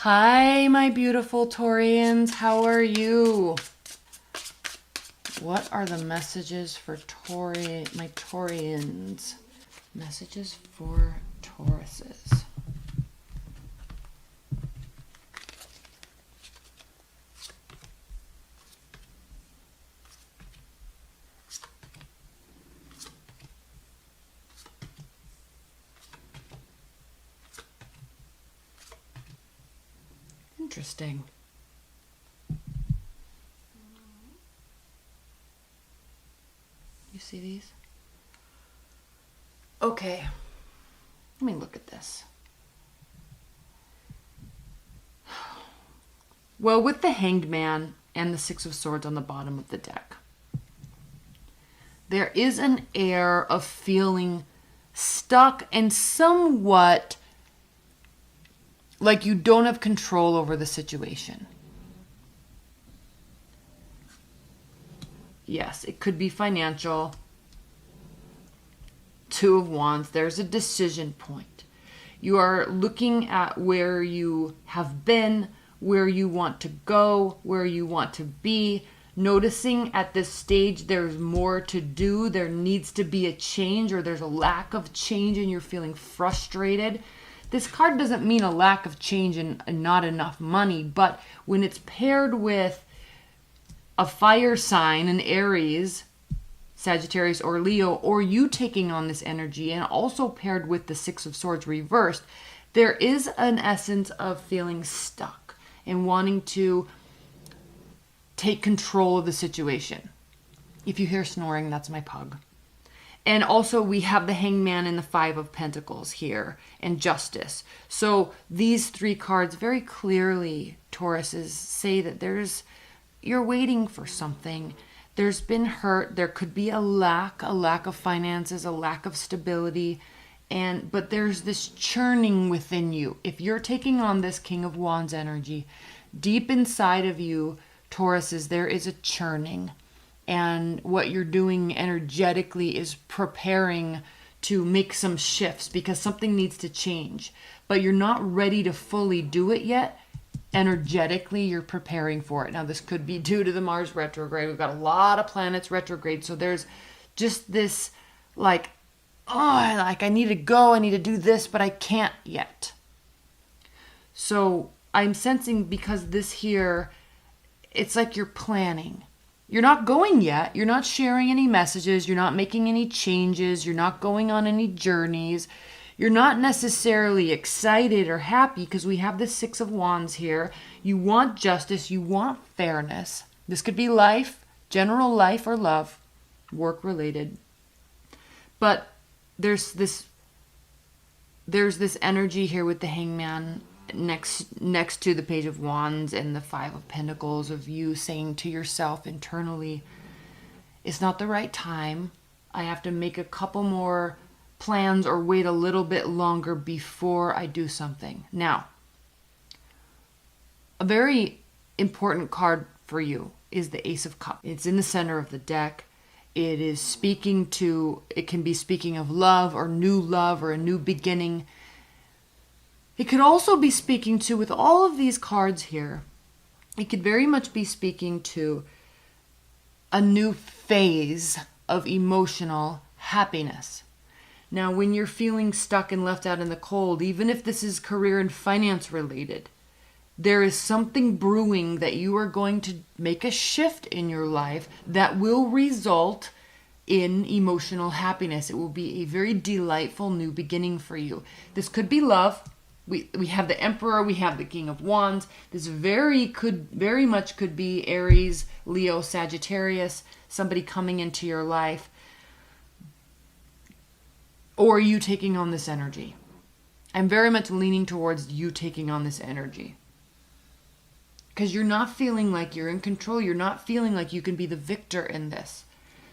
Hi, my beautiful Taurians. How are you? What are the messages for my Taurians? Messages for Tauruses. Interesting. You see these? Okay. Let me look at this. Well, with the Hanged Man and the Six of Swords on the bottom of the deck, there is an air of feeling stuck and somewhat like you don't have control over the situation. Yes, it could be financial. Two of Wands, there's a decision point. You are looking at where you have been, where you want to go, where you want to be. Noticing at this stage there's more to do. There needs to be a change, or there's a lack of change and you're feeling frustrated. This card doesn't mean a lack of change and not enough money, but when it's paired with a fire sign, an Aries, Sagittarius or Leo, or you taking on this energy, and also paired with the Six of Swords reversed, there is an essence of feeling stuck and wanting to take control of the situation. If you hear snoring, that's my pug. And also we have the Hanged Man and the Five of Pentacles here, and Justice. So these three cards very clearly, Tauruses, say that you're waiting for something. There's been hurt. There could be a lack of finances, a lack of stability. But there's this churning within you. If you're taking on this King of Wands energy, deep inside of you, Tauruses, there is a churning. And what you're doing energetically is preparing to make some shifts because something needs to change. But you're not ready to fully do it yet. Energetically, you're preparing for it. Now, this could be due to the Mars retrograde. We've got a lot of planets retrograde. So there's just this I need to go, I need to do this, but I can't yet. So I'm sensing, because this here, it's like you're planning. You're not going yet. You're not sharing any messages. You're not making any changes. You're not going on any journeys. You're not necessarily excited or happy because we have the Six of Wands here. You want justice. You want fairness. This could be life, general life or love, work related. But there's this energy here with the Hangman next to the Page of Wands and the Five of Pentacles, of you saying to yourself internally, it's not the right time. I have to make a couple more plans or wait a little bit longer before I do something. Now, a very important card for you is the Ace of Cups. It's in the center of the deck. It can be speaking of love or a new beginning. It could also be speaking to, with all of these cards here, it could very much be speaking to a new phase of emotional happiness. Now, when you're feeling stuck and left out in the cold, even if this is career and finance related, there is something brewing that you are going to make a shift in your life that will result in emotional happiness. It will be a very delightful new beginning for you. This could be love. We have the Emperor, we have the King of Wands. This very much could be Aries, Leo, Sagittarius, somebody coming into your life, or you taking on this energy. I'm very much leaning towards you taking on this energy, because you're not feeling like you're in control. You're not feeling like you can be the victor in this.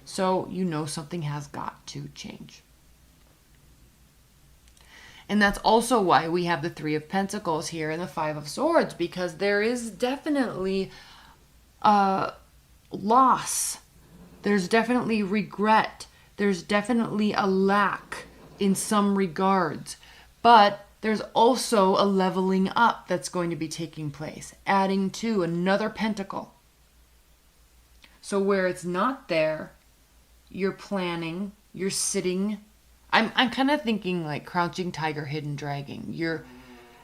So you know something has got to change. And that's also why we have the Three of Pentacles here and the Five of Swords, because there is definitely loss. There's definitely regret. There's definitely a lack in some regards. But there's also a leveling up that's going to be taking place, adding to another pentacle. So where it's not there, you're planning, you're sitting. I'm kind of thinking like crouching tiger, hidden dragon. You're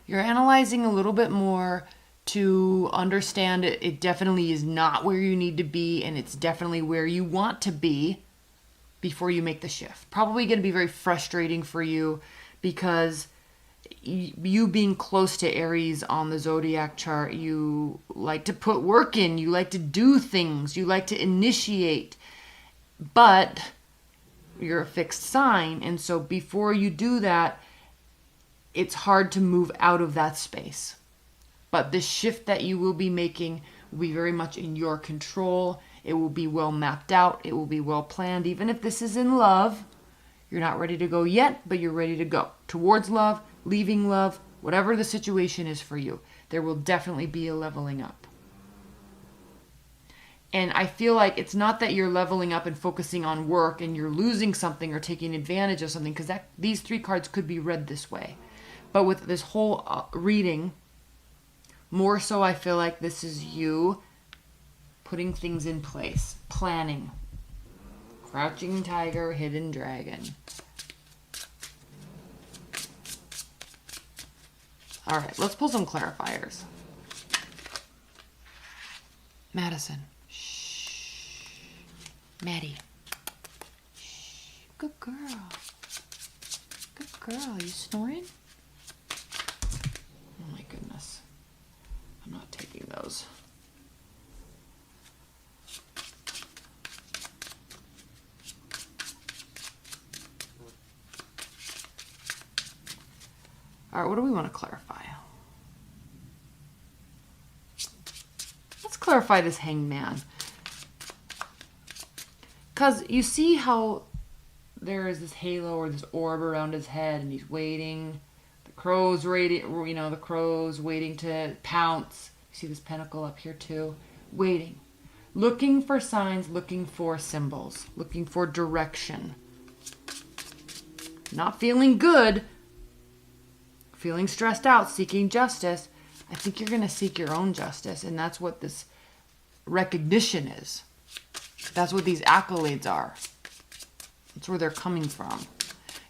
analyzing a little bit more to understand it definitely is not where you need to be, and it's definitely where you want to be before you make the shift. Probably going to be very frustrating for you because you being close to Aries on the zodiac chart, you like to put work in, you like to do things, you like to initiate, but you're a fixed sign. And so before you do that, it's hard to move out of that space. But the shift that you will be making will be very much in your control. It will be well mapped out. It will be well planned. Even if this is in love, you're not ready to go yet, but you're ready to go towards love, leaving love, whatever the situation is for you. There will definitely be a leveling up. And I feel like it's not that you're leveling up and focusing on work and you're losing something or taking advantage of something, because these three cards could be read this way. But with this whole reading, more so I feel like this is you putting things in place, planning. Crouching tiger, hidden dragon. All right, let's pull some clarifiers. Madison. Shh. Maddie. Shh. Good girl. Good girl. You snoring? Oh my goodness. I'm not taking those. All right, what do we want to clarify? Let's clarify this hangman. Because you see how there is this halo or this orb around his head and he's waiting. The crow's waiting, the crow's waiting to pounce. You see this pentacle up here too? Waiting. Looking for signs, looking for symbols, looking for direction. Not feeling good. Feeling stressed out, seeking justice. I think you're going to seek your own justice. And that's what this recognition is. That's what these accolades are. That's where they're coming from.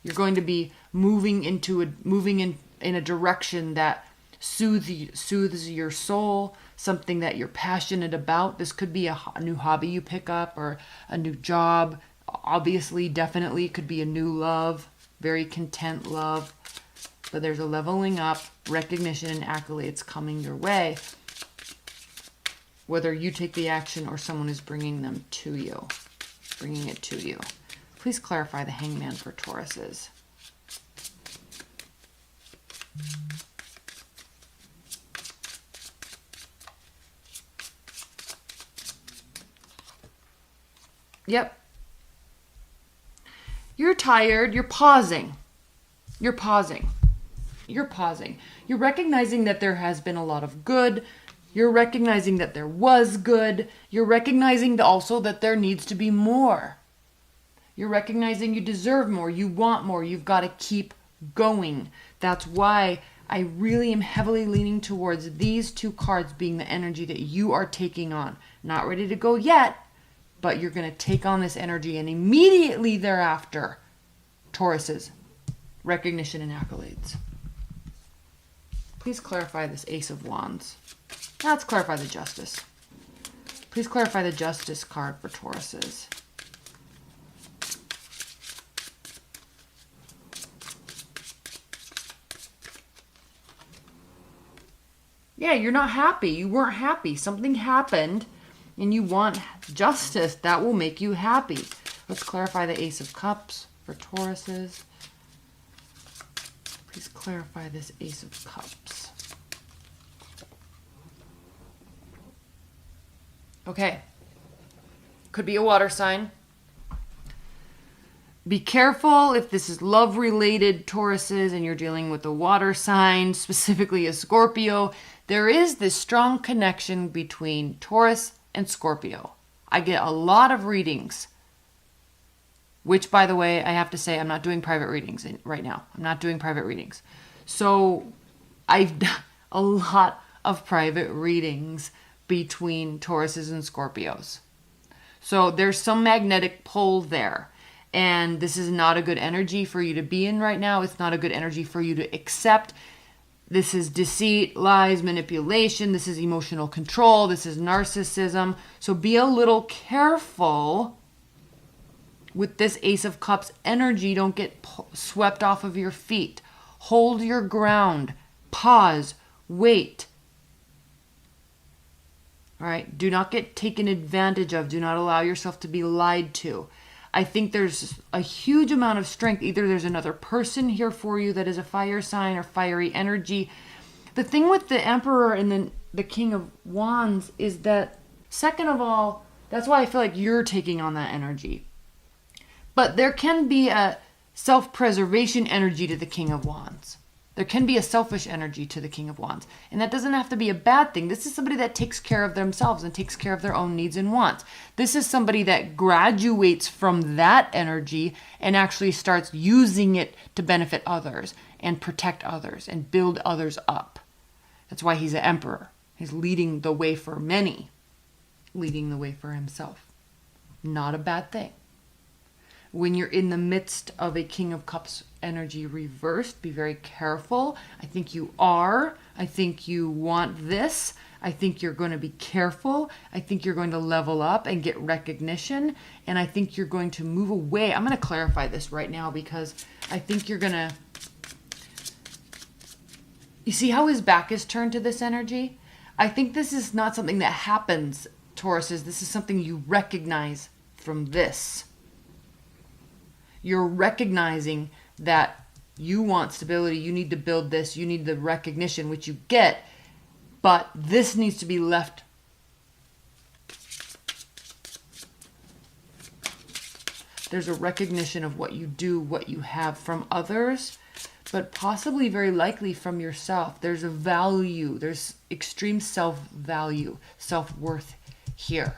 You're going to be moving in a direction that soothes your soul, something that you're passionate about. This could be a new hobby you pick up or a new job. Obviously, definitely could be a new love, very content love. But there's a leveling up, recognition, and accolades coming your way, whether you take the action or someone is bringing them to you, bringing it to you. Please clarify the hangman for Tauruses. Yep. You're tired. You're pausing. You're pausing. You're pausing. You're recognizing that there has been a lot of good. You're recognizing that there was good. You're recognizing also that there needs to be more. You're recognizing you deserve more. You want more. You've got to keep going. That's why I really am heavily leaning towards these two cards being the energy that you are taking on. Not ready to go yet, but you're going to take on this energy, and immediately thereafter, Tauruses, recognition and accolades. Please clarify this Ace of Wands. Now let's clarify the Justice. Please clarify the Justice card for Tauruses. Yeah, you're not happy. You weren't happy. Something happened and you want justice that will make you happy. Let's clarify the Ace of Cups for Tauruses. Please clarify this Ace of Cups. Okay. Could be a water sign. Be careful if this is love-related Tauruses and you're dealing with a water sign, specifically a Scorpio. There is this strong connection between Taurus and Scorpio. I get a lot of readings, which, by the way, I have to say, I'm not doing private readings right now. I'm not doing private readings. So I've done a lot of private readings between Tauruses and Scorpios. So there's some magnetic pull there. And this is not a good energy for you to be in right now. It's not a good energy for you to accept. This is deceit, lies, manipulation. This is emotional control. This is narcissism. So be a little careful with this Ace of Cups energy. Don't get swept off of your feet. Hold your ground. Pause. Wait. All right? Do not get taken advantage of. Do not allow yourself to be lied to. I think there's a huge amount of strength. Either there's another person here for you that is a fire sign or fiery energy. The thing with the Emperor and the King of Wands is that, second of all, that's why I feel like you're taking on that energy. But there can be a self-preservation energy to the King of Wands. There can be a selfish energy to the King of Wands. And that doesn't have to be a bad thing. This is somebody that takes care of themselves and takes care of their own needs and wants. This is somebody that graduates from that energy and actually starts using it to benefit others and protect others and build others up. That's why he's an emperor. He's leading the way for many, leading the way for himself. Not a bad thing. When you're in the midst of a King of Cups energy reversed, be very careful. I think you are. I think you want this. I think you're going to be careful. I think you're going to level up and get recognition. And I think you're going to move away. I'm going to clarify this right now because I think you're going to... You see how his back is turned to this energy? I think this is not something that happens, Tauruses. This is something you recognize from this. You're recognizing that you want stability, you need to build this, you need the recognition, which you get, but this needs to be left. There's a recognition of what you do, what you have from others, but possibly very likely from yourself. There's a value, there's extreme self-value, self-worth here.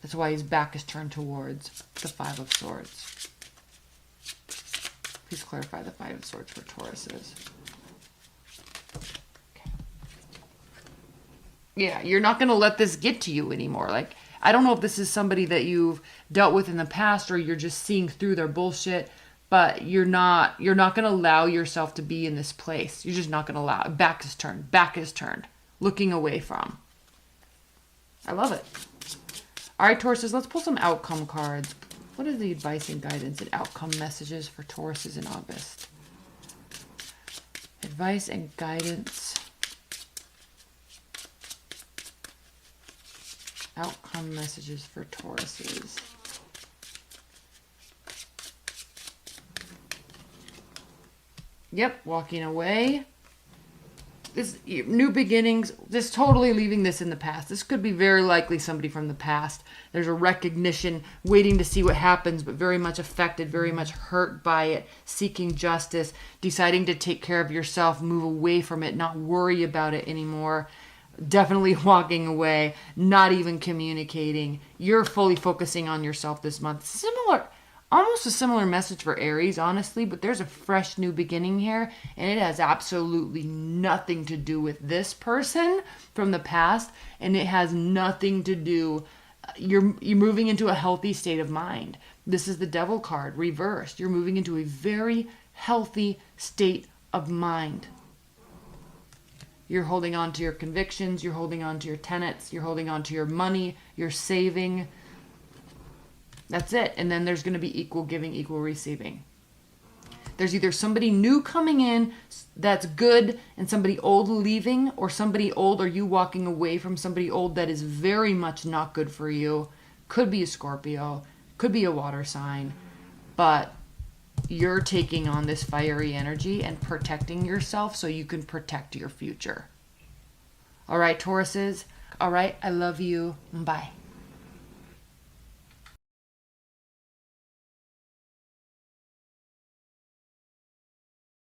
That's why his back is turned towards the Five of Swords. Please clarify the Five of Swords for Tauruses. Okay. Yeah, you're not going to let this get to you anymore. Like, I don't know if this is somebody that you've dealt with in the past or you're just seeing through their bullshit, but you're not going to allow yourself to be in this place. You're just not going to allow it. Back is turned. Looking away from. I love it. All right, Tauruses, let's pull some outcome cards. What are the advice and guidance and outcome messages for Tauruses in August? Advice and guidance. Outcome messages for Tauruses. Yep, walking away. This new beginnings, just totally leaving this in the past. This could be very likely somebody from the past. There's a recognition, waiting to see what happens, but very much affected, very much hurt by it, seeking justice, deciding to take care of yourself, move away from it, not worry about it anymore. Definitely walking away, not even communicating. You're fully focusing on yourself this month. Similar. Almost a similar message for Aries, honestly, but there's a fresh new beginning here, and it has absolutely nothing to do with this person from the past, and it has nothing to do, you're moving into a healthy state of mind. This is the Devil card, reversed. You're moving into a very healthy state of mind. You're holding on to your convictions, you're holding on to your tenets, you're holding on to your money, you're saving. That's it. And then there's going to be equal giving, equal receiving. There's either somebody new coming in that's good and somebody old leaving, or somebody old or you walking away from somebody old that is very much not good for you. Could be a Scorpio, could be a water sign, but you're taking on this fiery energy and protecting yourself so you can protect your future. All right, Tauruses. All right, I love you. Bye.